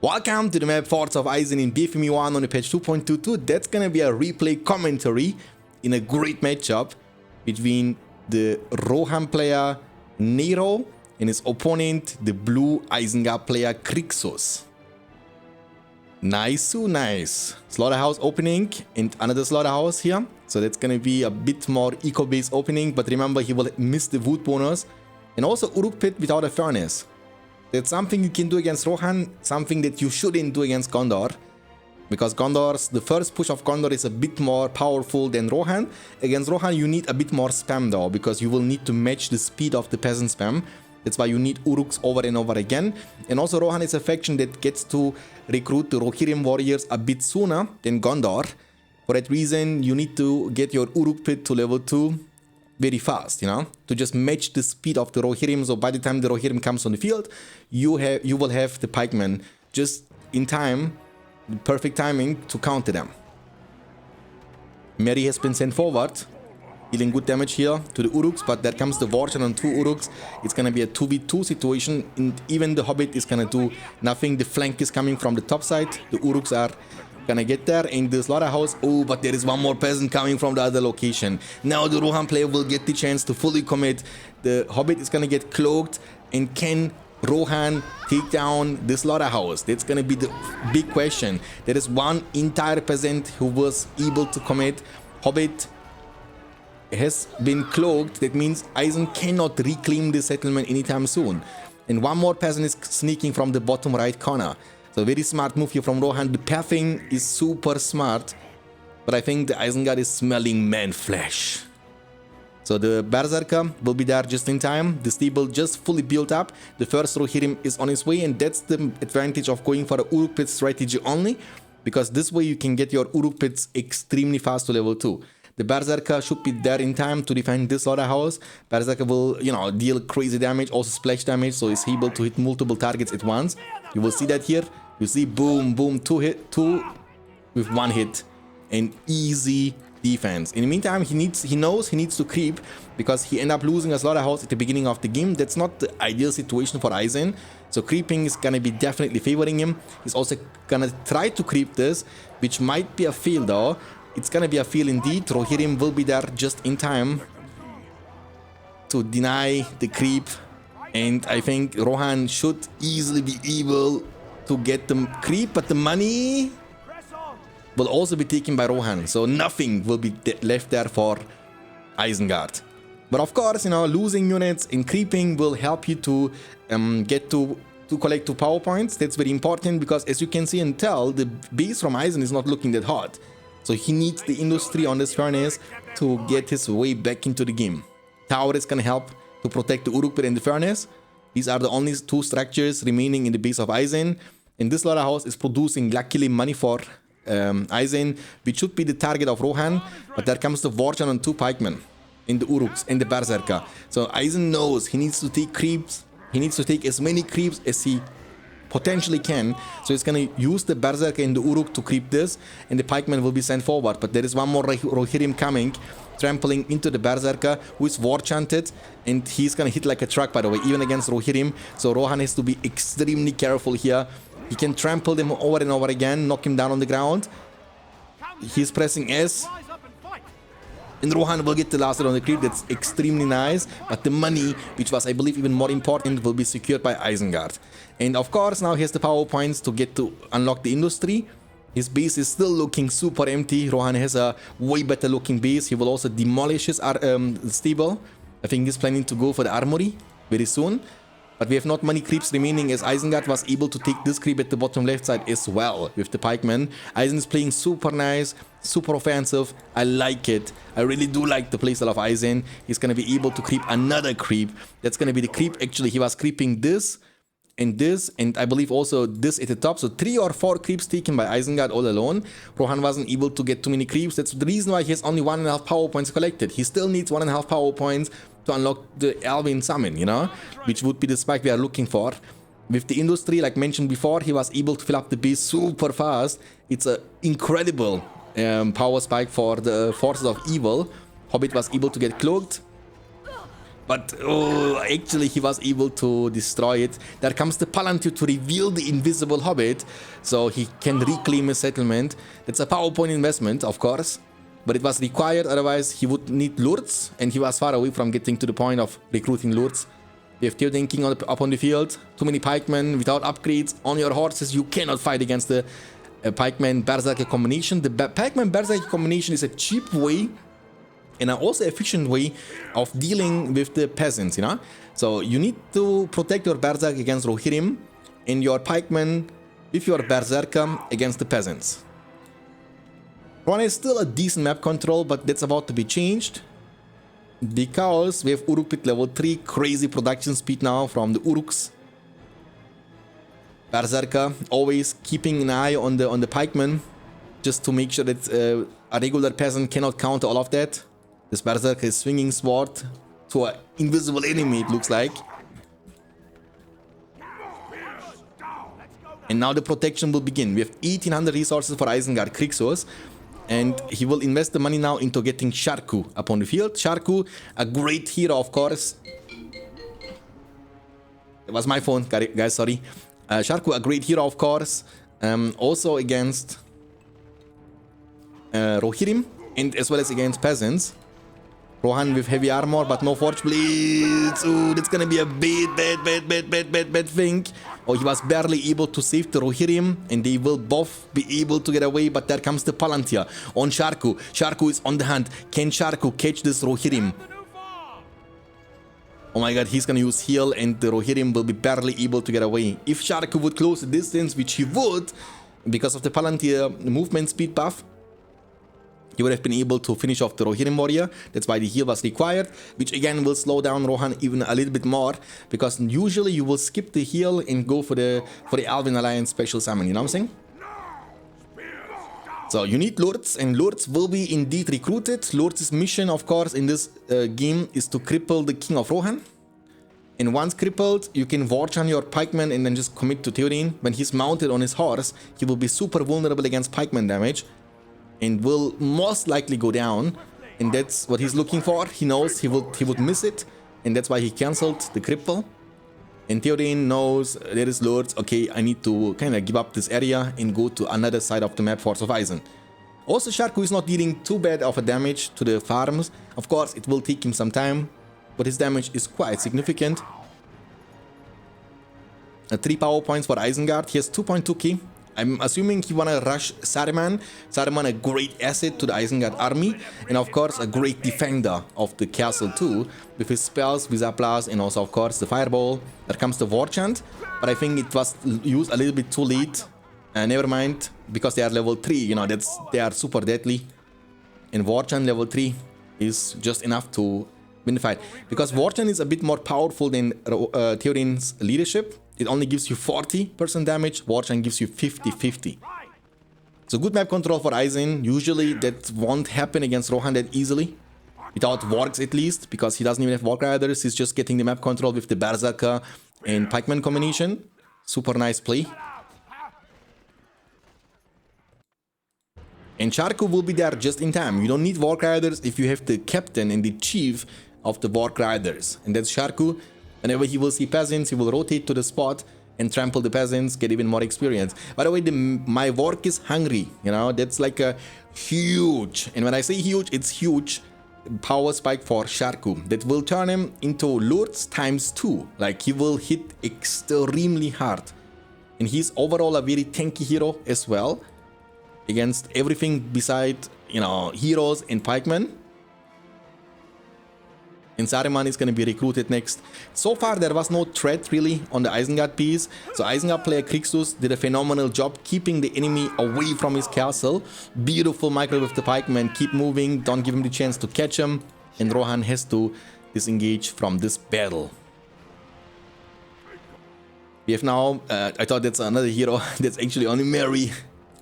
Welcome to the map Forts of Eisen in BFME1 on the patch 2.22. That's gonna be a replay commentary in a great matchup between the Rohan player Nero and his opponent, the blue Isengard player Krixus. Nice. Slaughterhouse opening and another slaughterhouse here. So that's gonna be a bit more eco-based opening, but remember he will miss the wood bonus. And also Uruk Pit without a furnace. That's something you can do against Rohan, something that you shouldn't do against Gondor. Because the first push of Gondor is a bit more powerful than Rohan. Against Rohan you need a bit more spam though, because you will need to match the speed of the peasant spam. That's why you need Uruks over and over again. And also Rohan is a faction that gets to recruit the Rohirrim warriors a bit sooner than Gondor. For that reason you need to get your Uruk Pit to level 2 very fast, to just match the speed of the Rohirrim. So by the time the Rohirrim comes on the field, you will have the pikemen just in time, the perfect timing to counter them. Mary has been sent forward, dealing good damage here to the Uruks, but there comes the Warchan on 2 Uruks. It's gonna be a 2v2 situation, and even the Hobbit is gonna do nothing. The flank is coming from the top side. The Uruks are gonna get there in the slaughterhouse. Oh, but there is one more peasant coming from the other location. Now the Rohan player will get the chance to fully commit. The Hobbit is gonna get cloaked, and can Rohan take down the slaughterhouse? That's gonna be the big question. There is one entire peasant who was able to commit. Hobbit has been cloaked. That means Eisen cannot reclaim the settlement anytime soon. And one more peasant is sneaking from the bottom right corner. So very smart move here from Rohan. The pathing is super smart, but I think the Isengard is smelling man flesh. So the Berserker will be there just in time. The stable just fully built up. The first Rohirrim is on his way, and that's the advantage of going for a Uruk Pit strategy only, because this way you can get your Uruk Pits extremely fast to level 2. The Berserker should be there in time to defend this slaughterhouse. Berserker will, deal crazy damage, also splash damage, so he's able to hit multiple targets at once. You will see that here. You see, boom, boom, two with one hit, and easy defense. In the meantime, he knows he needs to creep, because he ended up losing a slaughterhouse at the beginning of the game. That's not the ideal situation for Eisen. So creeping is gonna be definitely favoring him. He's also gonna try to creep this, which might be a fail though. It's gonna be a fail indeed. Rohirrim will be there just in time to deny the creep, and I think Rohan should easily be able to get the creep, but the money will also be taken by Rohan, so nothing will be left there for Isengard. But of course, losing units in creeping will help you to get to collect 2 power points. That's very important, because as you can see and tell, the base from Eisen is not looking that hot. So he needs the industry on this furnace to get his way back into the game. Tower is gonna help to protect the Uruk Pit and the furnace. These are the only 2 structures remaining in the base of Eisen. And this slaughterhouse is producing luckily money for Eisen, which should be the target of Rohan. But there comes the Warchan on 2 pikemen in the Uruks and the Berserker. So Eisen knows he needs to take creeps. He needs to take as many creeps as he potentially can. So he's gonna use the Berserker and the Uruk to creep this, and the pikemen will be sent forward. But there is one more Rohirrim coming, trampling into the Berserker, who is war-chanted, and he's gonna hit like a truck, by the way, even against Rohirrim. So Rohan has to be extremely careful here. He can trample them over and over again, knock him down on the ground. He's pressing S, and Rohan will get the last hit on the creep. That's extremely nice, but the money, which was I believe even more important, will be secured by Isengard. And of course now he has the power points to get to unlock the industry. His base is still looking super empty. Rohan has a way better looking base. He will also demolish his stable. I think he's planning to go for the armory very soon. But we have not many creeps remaining, as Isengard was able to take this creep at the bottom left side as well with the pikemen. Eisen is playing super nice, super offensive. I like it. I really do like the playstyle of Eisen. He's going to be able to creep another creep. That's going to be the creep. Actually, he was creeping this, and I believe also this at the top. So 3 or 4 creeps taken by Isengard all alone. Rohan wasn't able to get too many creeps. That's the reason why he has only 1.5 power points collected. He still needs 1.5 power points to unlock the Alvin summon, which would be the spike we are looking for. With the industry, like mentioned before, he was able to fill up the base super fast. It's an incredible power spike for the forces of evil. Hobbit was able to get cloaked. But oh, actually he was able to destroy it. There comes the Palantir to reveal the invisible hobbit, so he can reclaim his settlement. That's a PowerPoint investment, of course, but it was required, otherwise he would need lords, and he was far away from getting to the point of recruiting lords. We have Theoden King up on the field, too many pikemen without upgrades on your horses. You cannot fight against the pikeman berserker combination. The pikeman berserker combination is a cheap way and an also efficient way of dealing with the peasants, you know. So you need to protect your berserk against Rohirrim and your pikemen with your berserker against the peasants. Rohan is still a decent map control, but that's about to be changed. Because we have Uruk with level 3, crazy production speed now from the Uruks. Berserker always keeping an eye on the pikemen, just to make sure that a regular peasant cannot counter all of that. This Berserker is swinging sword to an invisible enemy, it looks like. And now the protection will begin. We have 1800 resources for Isengard Krixos. And he will invest the money now into getting Sharku upon the field. Sharku, a great hero, of course. It was my phone, guys, sorry. Sharku, a great hero, of course. Also against Rohirrim, and as well as against peasants. Rohan with heavy armor, but no Forge Blades. Ooh, that's gonna be a bad thing. Oh, he was barely able to save the Rohirrim, and they will both be able to get away, but there comes the Palantir on Sharku. Sharku is on the hunt. Can Sharku catch this Rohirrim? Oh my god, he's gonna use heal, and the Rohirrim will be barely able to get away. If Sharku would close the distance, which he would, because of the Palantir movement speed buff, he would have been able to finish off the Rohirrim warrior. That's why the heal was required, which again will slow down Rohan even a little bit more, because usually you will skip the heal and go for the Alvin Alliance special summon, you know what I'm saying? So you need lords, and lords will be indeed recruited. Lords' mission, of course, in this game is to cripple the King of Rohan. And once crippled, you can watch on your pikeman and then just commit to Theoden. When he's mounted on his horse, he will be super vulnerable against pikeman damage and will most likely go down, and that's what he's looking for. He knows he would miss it, and that's why he cancelled the cripple. And Theoden knows there is lords. Okay, I need to kind of give up this area and go to another side of the map, Force of Isen. Also, Sharku is not dealing too bad of a damage to the farms. Of course, it will take him some time, but his damage is quite significant. 3 power points for Isengard. He has 2.2k. I'm assuming he wanna rush Saruman. Saruman, a great asset to the Isengard army, and of course a great defender of the castle too, with his spells, Visaplas, and also of course the fireball. There comes the war chant, but I think it was used a little bit too late. Never mind, because they are level 3, you know, they are super deadly, and war chant level 3 is just enough to win the fight, because war chant is a bit more powerful than Theoden's leadership. It only gives you 40% damage, war chant gives you 50-50. So good map control for Isen. Usually that won't happen against Rohan that easily, without wargs at least, because he doesn't even have warg riders. He's just getting the map control with the Berserker and pikeman combination. Super nice play. And Sharku will be there just in time. You don't need warg riders if you have the captain and the chief of the warg riders, and that's Sharku. Whenever he will see peasants, he will rotate to the spot and trample the peasants, get even more experience. By the way, my warg is hungry, you know, that's like a huge, and when I say huge, it's huge power spike for Sharku that will turn him into Lords ×2. Like, he will hit extremely hard. And he's overall a very tanky hero as well, against everything beside, you know, heroes and pikemen. And Saruman is going to be recruited next. So far, there was no threat really on the Isengard piece. So Isengard player Krixus did a phenomenal job keeping the enemy away from his castle. Beautiful micro with the pikeman. Keep moving. Don't give him the chance to catch him. And Rohan has to disengage from this battle. We have now, I thought that's another hero. That's actually only Mary.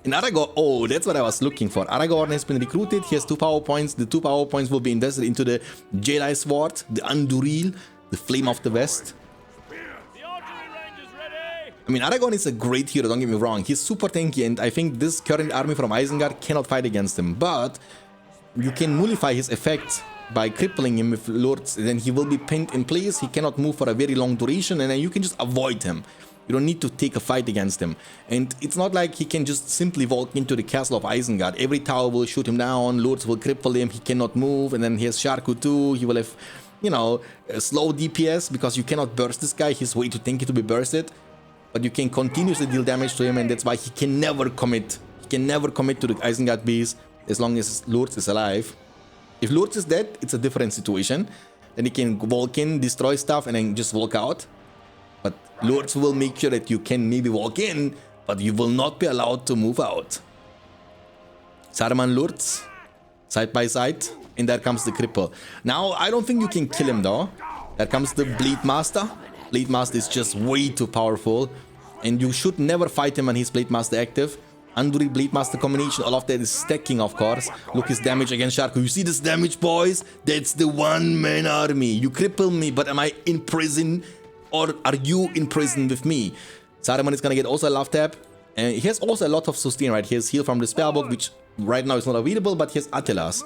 And Aragorn, oh, that's what I was looking for. Aragorn has been recruited. He has 2 power points. The 2 power points will be invested into the Jedi Sword, the Anduril, the Flame of the West. I mean, Aragorn is a great hero, don't get me wrong. He's super tanky, and I think this current army from Isengard cannot fight against him. But you can nullify his effects by crippling him with lords, then he will be pinned in place. He cannot move for a very long duration, and then you can just avoid him. You don't need to take a fight against him. And it's not like he can just simply walk into the castle of Isengard. Every tower will shoot him down, lords will cripple him, he cannot move, and then he has Sharku too. He will have, you know, a slow DPS because you cannot burst this guy. He's way too tanky to be bursted. But you can continuously deal damage to him, and that's why he can never commit. He can never commit to the Isengard base as long as Lords is alive. If Lords is dead, it's a different situation. Then he can walk in, destroy stuff, and then just walk out. But Lords will make sure that you can maybe walk in, but you will not be allowed to move out. Saruman Lords, side by side, and there comes the cripple. Now, I don't think you can kill him though. There comes the Blade Master. Blade Master is just way too powerful, and you should never fight him when he's Blade Master active. Anduri Blade Master combination, all of that is stacking, of course. Look his damage against Sharku. You see this damage, boys? That's the one-man army. You cripple me, but am I in prison, or are you in prison with me? Saruman is gonna get also a love tap, and he has also a lot of sustain, right? He has heal from the spellbook, which right now is not available, but he has Attilas.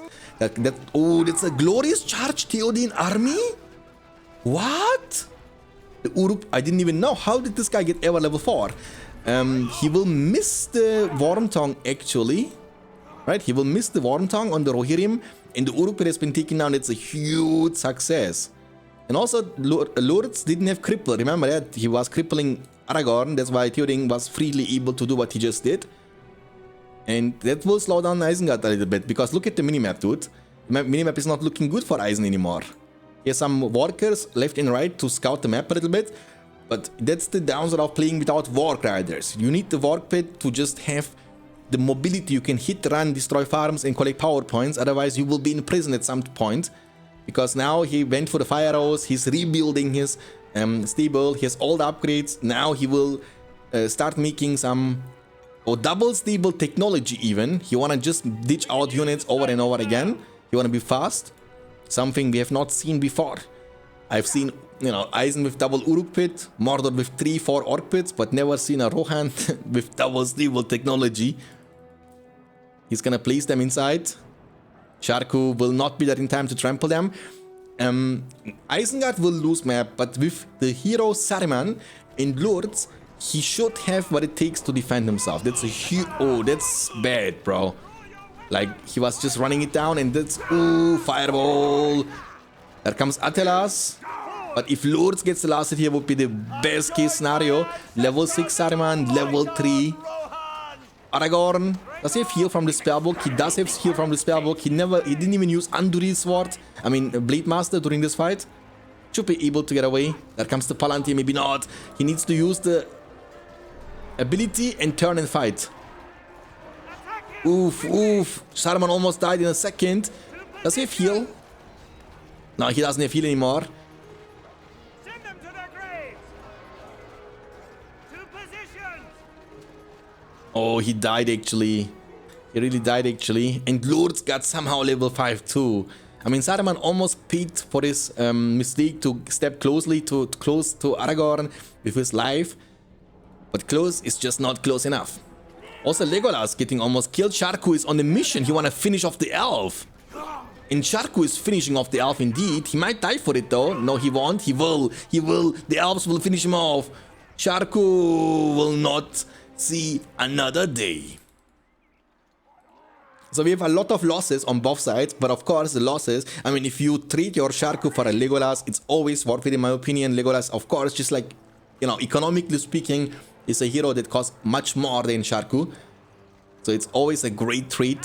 Oh, that's a glorious charge Theoden army? What? The Uruk, I didn't even know. How did this guy get ever level 4? He will miss the Worm Tongue actually. Right? He will miss the Worm Tongue on the Rohirrim, and the Uruk has been taken down. It's a huge success. And also, Lords didn't have cripple. Remember that? He was crippling Aragorn. That's why Theoden was freely able to do what he just did. And that will slow down Isengard a little bit, because look at the minimap, dude. The minimap is not looking good for Eisen anymore. He has some workers left and right to scout the map a little bit, but that's the downside of playing without Warg Riders. You need the Warg Pit to just have the mobility. You can hit, run, destroy farms, and collect power points. Otherwise, you will be in prison at some point, because now he went for the fire arrows. He's rebuilding his stable. He has all the upgrades. Now he will start making some double stable technology even. He wanna just ditch out units over and over again. He wanna be fast. Something we have not seen before. I've seen, you know, Eisen with double Uruk pit, Mordor with 3-4 Orc pits, but never seen a Rohan with double stable technology. He's gonna place them inside. Sharku will not be there in time to trample them. Isengard will lose map, but with the hero Saruman and Lords, he should have what it takes to defend himself. That's a huge... Oh, that's bad, bro. Like, he was just running it down, and that's... Ooh, fireball. There comes Attilas. But if Lords gets the last hit here, would be the best case scenario. Level 6 Saruman, level 3 Aragorn. Does he have heal from the spellbook? He does have heal from the spellbook. He didn't even use Anduri's sword. I mean, Blade Master during this fight. Should be able to get away. There comes the Palantir, maybe not. He needs to use the ability and turn and fight. Oof, oof. Saruman almost died in a second. Does he have heal? No, he doesn't have heal anymore. Send them to their graves. To positions. Oh, he died actually. He really died actually. And Lords got somehow level 5 too. I mean, Saruman almost paid for his mistake to step close to Aragorn with his life. But close is just not close enough. Also, Legolas getting almost killed. Sharku is on the mission. He wanna finish off the elf. And Sharku is finishing off the elf indeed. He might die for it though. No, he won't. He will. He will. The elves will finish him off. Sharku will not see another day. So we have a lot of losses on both sides. But of course, the losses... I mean, if you trade your Sharku for a Legolas, it's always worth it in my opinion. Legolas, of course, just like, you know, economically speaking, is a hero that costs much more than Sharku. So it's always a great trade.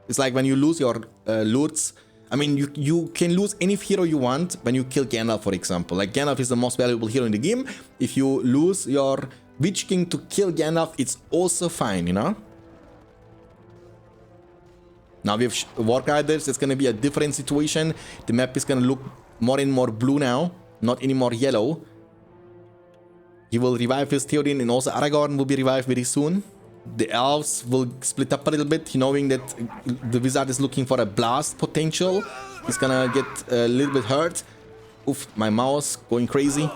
It's like when you lose your Lords. I mean, you can lose any hero you want when you kill Gandalf, for example. Like, Gandalf is the most valuable hero in the game. If you lose your Witch King to kill Gandalf, it's also fine, you know? Now we have Warg Riders. It's gonna be a different situation. The map is gonna look more and more blue now, not anymore yellow. He will revive his Theoden, and also Aragorn will be revived very soon. The elves will split up a little bit, knowing that the wizard is looking for a blast potential. He's gonna get a little bit hurt. Oof, my mouse going crazy.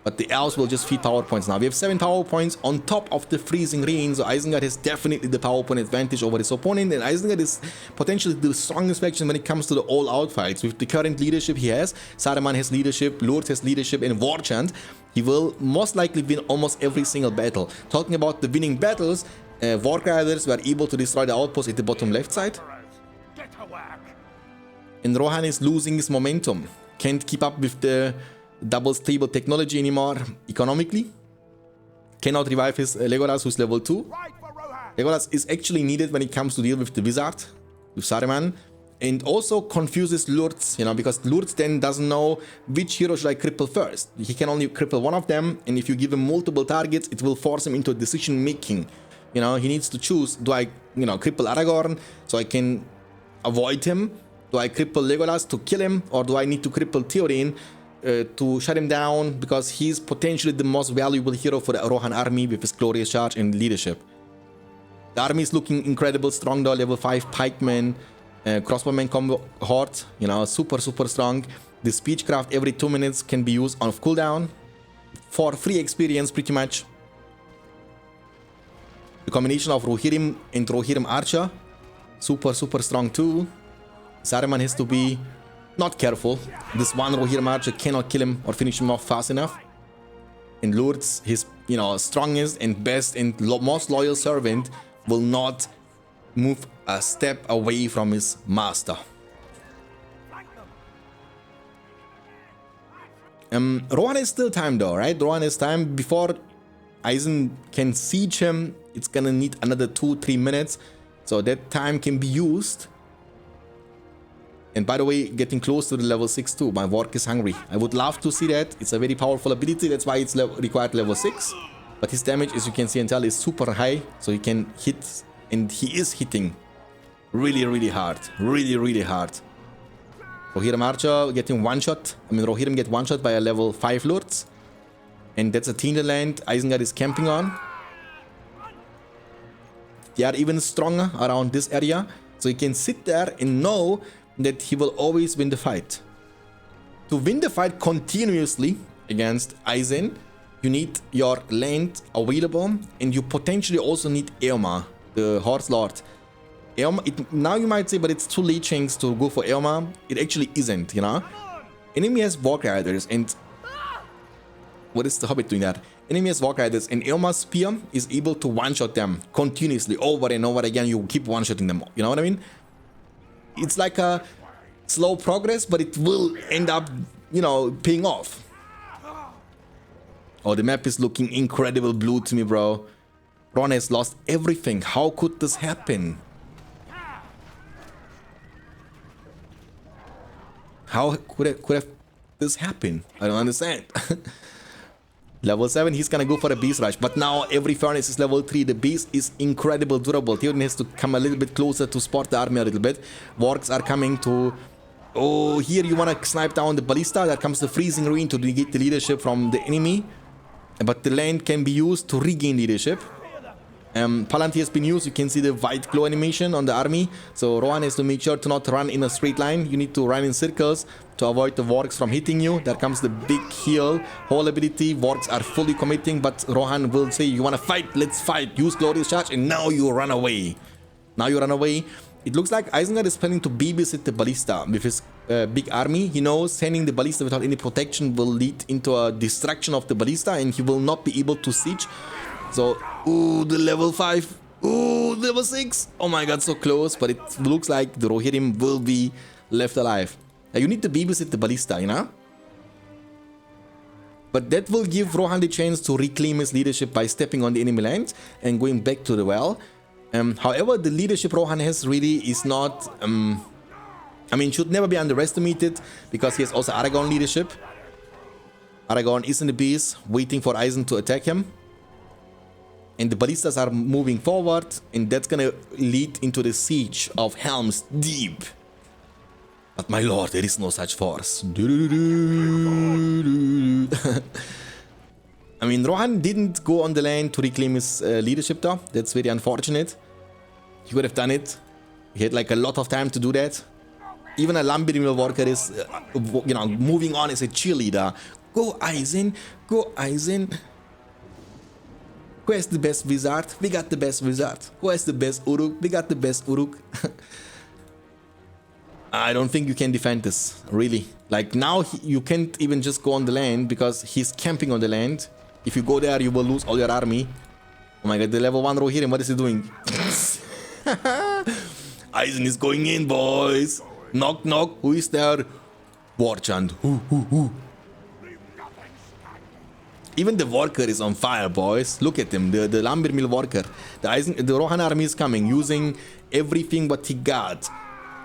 But the elves will just feed power points now. We have 7 power points on top of the freezing rain. So Isengard has definitely the power point advantage over his opponent. And Isengard is potentially the strongest faction when it comes to the all-out fights. With the current leadership he has, Saruman has leadership, Lord has leadership, and Warchant, he will most likely win almost every single battle. Talking about the winning battles, Warg Riders were able to destroy the outpost at the bottom left side. And Rohan is losing his momentum. Can't keep up with the double stable technology anymore economically. Cannot revive his Legolas, who's level 2. Legolas is actually needed when it comes to deal with the wizard, with Saruman, and also confuses Lurtz, you know, because Lurtz then doesn't know which hero should I cripple first. He can only cripple one of them, and if you give him multiple targets, it will force him into decision making. You know, he needs to choose, do I, you know, cripple Aragorn so I can avoid him? Do I cripple Legolas to kill him, or do I need to cripple Theoden to shut him down, because he's potentially the most valuable hero for the Rohan army with his glorious charge and leadership. The army is looking incredible strong though, level 5 pikemen, crossbowman combo horde, you know, super strong. The speechcraft every 2 minutes can be used on cooldown for free experience pretty much. The combination of Rohirrim and Rohirrim Archer, super strong too. Saruman has to be not careful. This one Rohirrim Archer cannot kill him or finish him off fast enough. And Lurtz, his, you know, strongest and best and most loyal servant, will not move a step away from his master. Rohan has still time though, right? Rohan has time. Before Eisen can siege him, it's gonna need another 2-3 minutes. So that time can be used. And by the way, getting close to the level 6 too. My Warg is hungry. I would love to see that. It's a very powerful ability. That's why it's required level 6. But his damage, as you can see and tell, is super high. So he can hit, and he is hitting really hard. Really hard. Rohirrim Archer getting one shot. I mean, Rohirrim get one shot by a level 5 Lords. And that's a Tinderland Isengard is camping on. They are even stronger around this area. So he can sit there and know that he will always win the fight. To win the fight continuously against Eisen, you need your land available, and you potentially also need Eomer, the Horse Lord. Eomer, now you might say, but it's too late, Shanks, to go for Eomer. It actually isn't, you know. Enemy has Warg Riders, and what is the Hobbit doing that? Enemy has Warg Riders, and Eomer's spear is able to one-shot them continuously, over and over again. You keep one-shotting them, you know what I mean? It's like a slow progress, but it will end up, you know, paying off. Oh, the map is looking incredible blue to me, bro. Ron has lost everything. How could this happen? How could this happen? I don't understand. Level 7, he's gonna go for a beast rush, but now every furnace is level 3. The beast is incredible durable. Theoden has to come a little bit closer to spot the army a little bit. Wargs are coming to... Oh, here you wanna snipe down the ballista. There comes the freezing rain to get the leadership from the enemy. But the land can be used to regain leadership. Palantir has been used. You can see the white glow animation on the army. So Rohan has to make sure to not run in a straight line. You need to run in circles to avoid the wargs from hitting you. There comes the big heal whole ability. Wargs are fully committing, but Rohan will say, you want to fight? Let's fight. Use glorious charge, and now you run away. Now you run away. It looks like Isengard is planning to babysit the ballista with his big army. He knows sending the ballista without any protection will lead into a destruction of the ballista, and he will not be able to siege. So, ooh, the level 5. Ooh, level 6. Oh my god, so close. But it looks like the Rohirrim will be left alive. Now, you need to babysit the ballista, you know? But that will give Rohan the chance to reclaim his leadership by stepping on the enemy land and going back to the well. However, the leadership Rohan has really is not... I mean, should never be underestimated, because he has also Aragorn leadership. Aragorn is in the base, waiting for Eisen to attack him. And the ballistas are moving forward, and that's gonna lead into the siege of Helm's Deep. But my lord, there is no such force. I mean, Rohan didn't go on the land to reclaim his leadership though. That's very unfortunate. He would have done it. He had like a lot of time to do that. Even a Lambirimil worker is, you know, moving on as a cheerleader, Go Eisen, go Eisen. Who has the best wizard? We got the best wizard. Who has the best Uruk? We got the best Uruk. I don't think you can defend this, really. Like now you can't even just go on the land because he's camping on the land. If you go there, you will lose all your army. Oh my god, the level 1 Rohirrim, what is he doing? Eisen is going in, boys. Knock, knock. Who is there? Warchand. Who? Even the worker is on fire, boys. Look at him, the lumber mill worker. The Rohan army is coming, using everything what he got.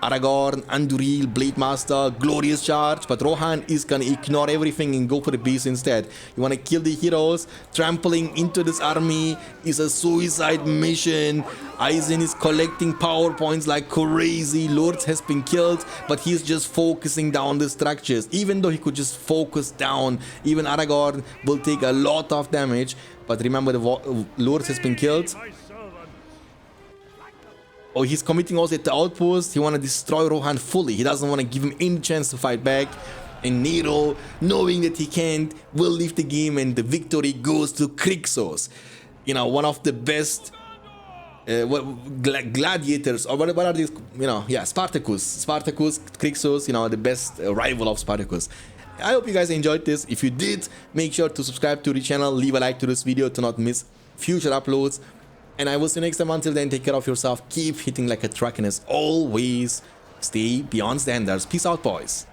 Aragorn, Anduril, Blade Master, glorious charge, but Rohan is gonna ignore everything and go for the beast instead. You wanna kill the heroes? Trampling into this army is a suicide mission. Eisen is collecting power points like crazy. Lords has been killed, but he's just focusing down the structures. Even though he could just focus down, even Aragorn will take a lot of damage. But remember, the Lords has been killed. Oh, he's committing also at the outpost. He want to destroy Rohan fully. He doesn't want to give him any chance to fight back. And Nero, knowing that he can't, will leave the game, and the victory goes to Krixos. You know, one of the best gladiators, or what are these? You know, yeah, Spartacus, Krixos. You know, the best rival of Spartacus. I hope you guys enjoyed this. If you did, make sure to subscribe to the channel, leave a like to this video to not miss future uploads. And I will see you next time. Until then, take care of yourself, keep hitting like a truck, and as always, stay beyond standards. Peace out, boys.